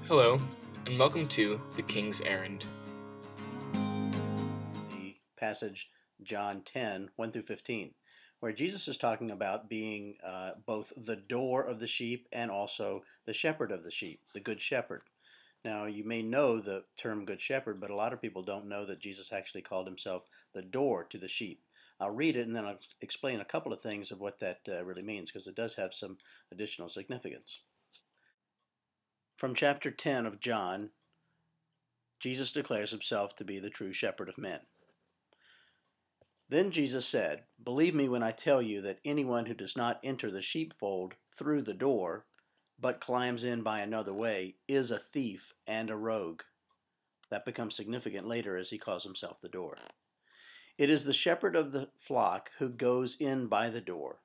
Hello, and welcome to The King's Errand. The passage John 10, 1 through 15, where Jesus is talking about being both the door of the sheep and also the shepherd of the sheep, the good shepherd. Now, you may know the term good shepherd, but a lot of people don't know that Jesus actually called himself the door to the sheep. I'll read it and then I'll explain a couple of things of what that really means, because it does have some additional significance. From chapter 10 of John, Jesus declares himself to be the true shepherd of men. Then Jesus said, "Believe me when I tell you that anyone who does not enter the sheepfold through the door, but climbs in by another way, is a thief and a rogue." That becomes significant later as he calls himself the door. "It is the shepherd of the flock who goes in by the door.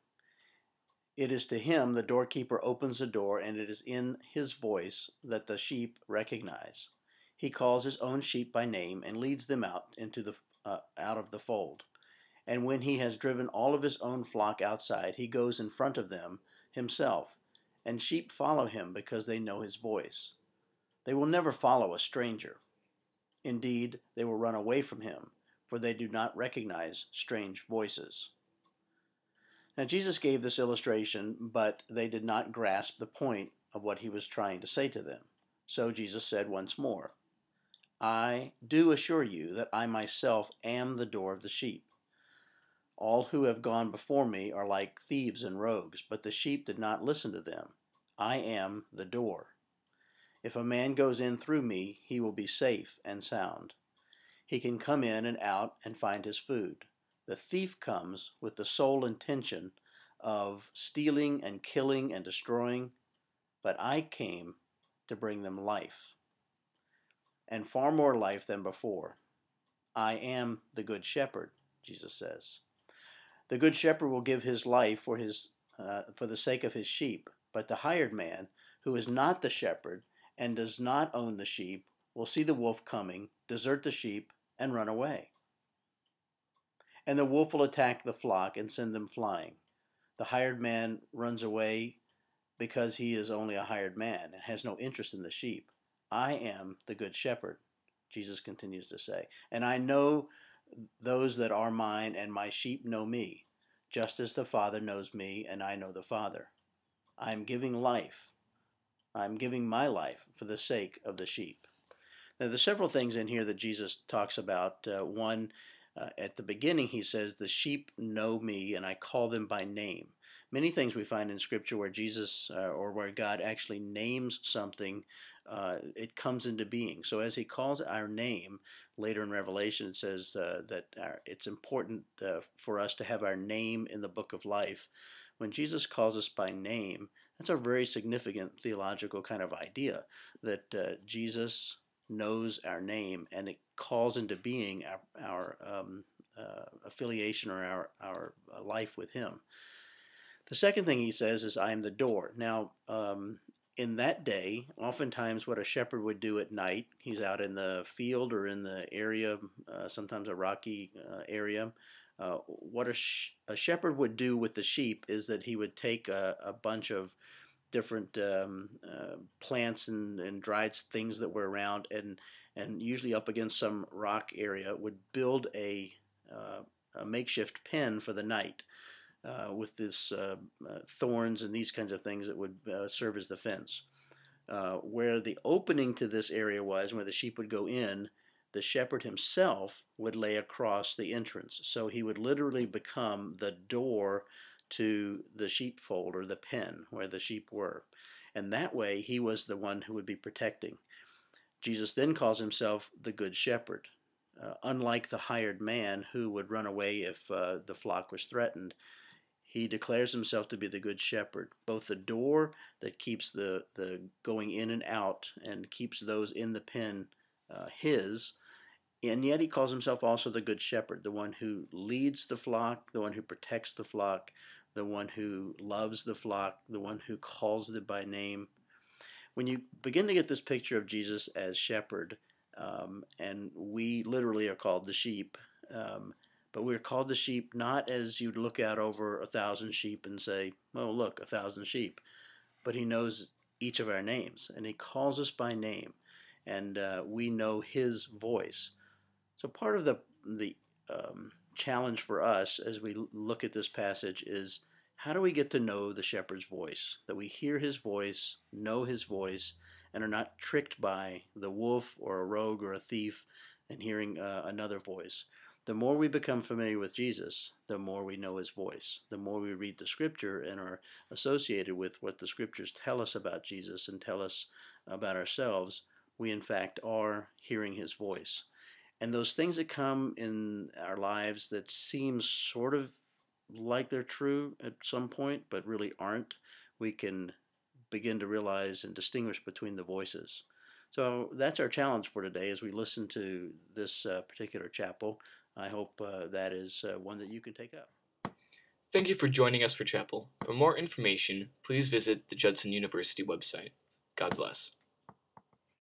It is to him the doorkeeper opens the door, and it is in his voice that the sheep recognize. He calls his own sheep by name and leads them out of the fold. And when he has driven all of his own flock outside, he goes in front of them himself, and sheep follow him because they know his voice. They will never follow a stranger. Indeed, they will run away from him, for they do not recognize strange voices." Now, Jesus gave this illustration, but they did not grasp the point of what he was trying to say to them. So Jesus said once more, "I do assure you that I myself am the door of the sheep. All who have gone before me are like thieves and rogues, but the sheep did not listen to them. I am the door. If a man goes in through me, he will be safe and sound. He can come in and out and find his food. The thief comes with the sole intention of stealing and killing and destroying, but I came to bring them life, and far more life than before. I am the good shepherd," Jesus says. "The good shepherd will give his life for the sake of his sheep, but the hired man, who is not the shepherd and does not own the sheep, will see the wolf coming, desert the sheep, and run away. And the wolf will attack the flock and send them flying. The hired man runs away because he is only a hired man and has no interest in the sheep. I am the good shepherd," Jesus continues to say, "and I know those that are mine, and my sheep know me, just as the Father knows me, and I know the Father. I am giving life. I am giving my life for the sake of the sheep." Now, there's several things in here that Jesus talks about. One, at the beginning, he says, "The sheep know me, and I call them by name." Many things we find in Scripture where Jesus or where God actually names something, it comes into being. So as he calls our name, later in Revelation, it says that it's important for us to have our name in the book of life. When Jesus calls us by name, that's a very significant theological kind of idea, that Jesus knows our name, and it calls into being our affiliation or our life with him. The second thing he says is, "I am the door." Now, in that day, oftentimes what a shepherd would do at night, he's out in the field or in the area, sometimes a rocky area. What a shepherd would do with the sheep is that he would take a bunch of different plants and dried things that were around, and usually up against some rock area, would build a makeshift pen for the night with this thorns and these kinds of things that would serve as the fence. Where the opening to this area was, where the sheep would go in, the shepherd himself would lay across the entrance. So he would literally become the door to the sheepfold, or the pen where the sheep were. And that way he was the one who would be protecting. Jesus then calls himself the good shepherd. Unlike the hired man who would run away if the flock was threatened, he declares himself to be the good shepherd, both the door that keeps the going in and out and keeps those in the pen his, and yet he calls himself also the good shepherd, the one who leads the flock, the one who protects the flock, the one who loves the flock, the one who calls them by name. When you begin to get this picture of Jesus as shepherd, and we literally are called the sheep, but we're called the sheep not as you'd look out over 1,000 sheep and say, "Oh, look, 1,000 sheep." But he knows each of our names, and he calls us by name, and we know his voice. So part of the challenge for us as we look at this passage is, how do we get to know the shepherd's voice? That we hear his voice, know his voice, and are not tricked by the wolf or a rogue or a thief and hearing another voice. The more we become familiar with Jesus, the more we know his voice. The more we read the scripture and are associated with what the scriptures tell us about Jesus and tell us about ourselves, we in fact are hearing his voice. And those things that come in our lives that seem sort of like they're true at some point, but really aren't, we can begin to realize and distinguish between the voices. So that's our challenge for today as we listen to this particular chapel. I hope that is one that you can take up. Thank you for joining us for chapel. For more information, please visit the Judson University website. God bless.